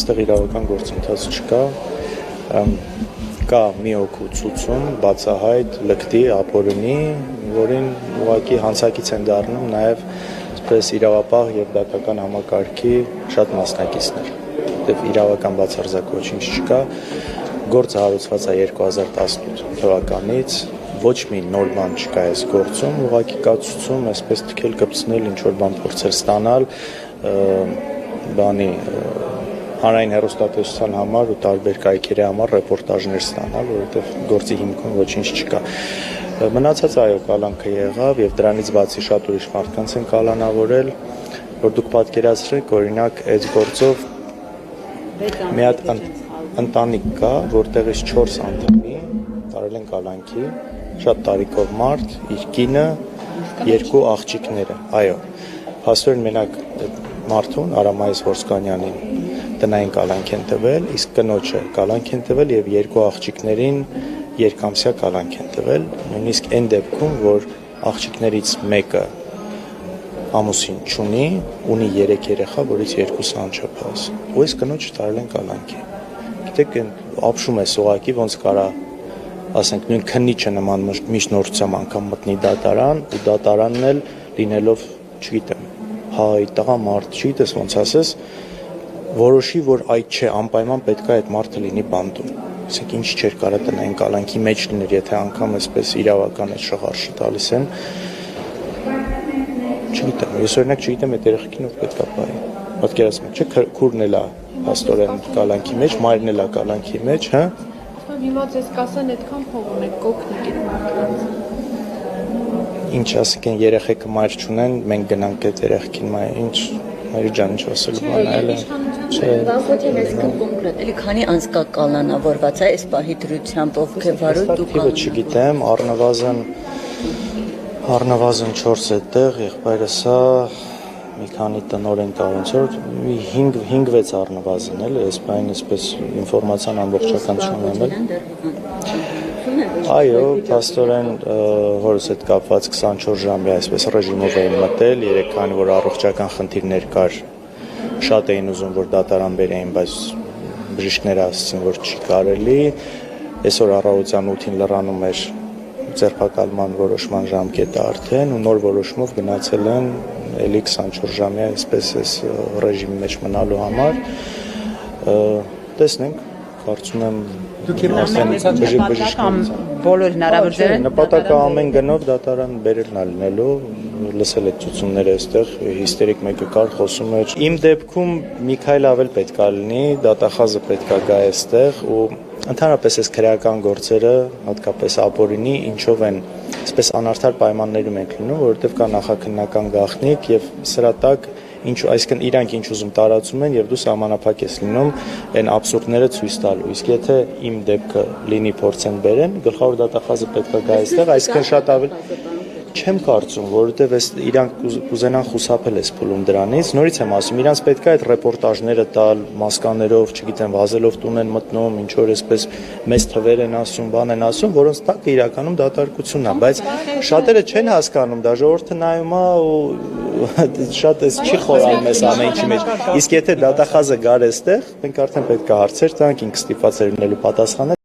այստեղ իրավական գործընթաց չկա, կա մի հոգու ցուցում, բացահայտ լկտի, ապօրինի, որին ուղղակի հանցակից են դառնում նաև այսպես իրավապահ եւ դատական համակարգի շատ մասնակիցներ։ Որտեւ իրավական բացարձակ ոչինչ չկա, գործը հարուցված է 2018 թվականից, ոչ մի նոր բան չկա այս գործում, ուղղակի կա ցուցում, այսպես թքել կպցնել, ինչ որ բան փորձել ստանալ, բանի հանրային հեռուստատեսության համար ու տարբեր կայքերի համար ռեպորտաժներ ստանալ, որովհետև գործի հիմքում ոչինչ չկա։ Մնացած այո կալանքը եղավ եւ դրանից բացի շատ ուրիշ մարդկանց են կալանավորել, որ դուք պատկերացրեք, օրինակ այս գործով մի հատ ընտանիք կա, որտեղից 4 անդամի տարել են կալանքի, շատ տարիքով մարդ, իր կինը, 2 աղջիկները, այո, փաստորեն մենակ մարդուն, Արամայիս Ворսկանյանին տնային կալանք են տվել, իսկ կնոջը կալանք են տվել եւ 2 աղջիկներին երկամսյա կալանք են տվել, նույնիսկ այն դեպքում, որ աղջիկներից մեկը ամուսին չունի, ունի 3 երեխա, որից 2-ը անչափահաս, ու այս կնոջը տարել են կալանքի։ Գիտեք, ապշում է սուղակի, ոնց կարա ասենք նույն քննիչը նման միջնորդությամբ անգամ մտնի դատարան ու դատարանն էլ լինելով, չգիտեմ, հայ, տղա մարդ, չգիտես ոնց ասես, որոշի, որ այդ չէ, անպայման պետք է այդ մարդը լինի բանտում։ Ասենք ինչ չէր կարա տնային կալանքի մեջ լիներ, եթե անգամ այսպես իրավական այդ շղարշը տալիս են։ Չգիտեմ, ես օրինակ չգիտեմ այդ երեխեքին ով պետք է պահի։ Պատկերացնում եք, չէ, քուրն էլ է աստորեն կալանքի մեջ, մայրն էլ է կալանքի մեջ, հա։ Հիմա ձեզ կասեն այդքան փող ունեք, կօգնեք այդ մարդկանց։ Ինչ ասենք են երեխեքը մայր չունեն, մենք գնանք այդ երեխքին մայր, ինչ մայր ջան ինչ ասելու բան այլ է։ Բանկոթեն այսքան կոնկրետ, էլի քանի անց կա կալանավորված է այս պահի դրությամբ ովքեր վարու դուք չգիտեմ, առնվազն 4 այդտեղ, եղբայրս է մի քանի տնօրեն կառուցոր, 5-6 առնվազն էլ, այս բանը այսպես ինֆորմացիան ամբողջական չունեմ էլ։ Այո, փաստորեն հորս հետ կապված 24 ժամի այսպես ռեժիմով էին մտել, երեքան որ առողջական խնդիրներ կար, շատ էին ուզում որ դատարան բերեին, բայց բժիշկները ասացին որ չի կարելի։ Այսօր առավոտյան 8-ին լրանում էր ձերբակալման որոշման ժամկետը արդեն ու նոր որոշումով գնացել են էլի 24 ժամյա այսպես այս ռեժիմի մեջ մնալու համար տեսնենք կարծում եմ դուք նպատակ բոլոր հնարավոր ձևեր նպատակը ամեն գնով դատարան բերելն է լինելու լսել եք ցուցումները այստեղ հիստերիկ մեկը կար խոսում էր իմ դեպքում Միքայել ավել պետքա լինի դատախազը պետքա գա այստեղ ու ընդհանրապես այս քրեական գործերը հատկապես ապօրինի ինչով են այսպես անարդար պայմաններում ենք լինում որովհետև կա նախաքննական գաղտնիք եւ սրա տակ ինչու այսինքն իրանք ինչ ուզում տարածում են եւ դու սահմանափակ ես լինում այն абսուրդները ցույց տալու իսկ եթե իմ դեպքը լինի փորձեն բերեն գլխավոր դատախազը պետքա գա այստեղ այսինքն շատ ավելի չեմ կարծում, որովհետև այս իրանք կուզենան խուսափել այս փուլում դրանից, նորից եմ ասում, իրանք պետք է այդ ռեպորտաժները տալ, մասկաներով, չգիտեմ, վազելով տուն են մտնում, ինչ որ այսպես մեծ թվեր են ասում, բան են ասում, որոնց տակ իրականում դատարկությունն է, բայց շատերը չեն հասկանում, դա ժողովուրդը նայում է ու շատ էս չի խորալ մեզ ամեն ինչի մեջ։ Իսկ եթե դատախազը գար այստեղ, մենք արդեն պետք է հարցեր տանք, ինքը ստիպված է լինելու պատասխանել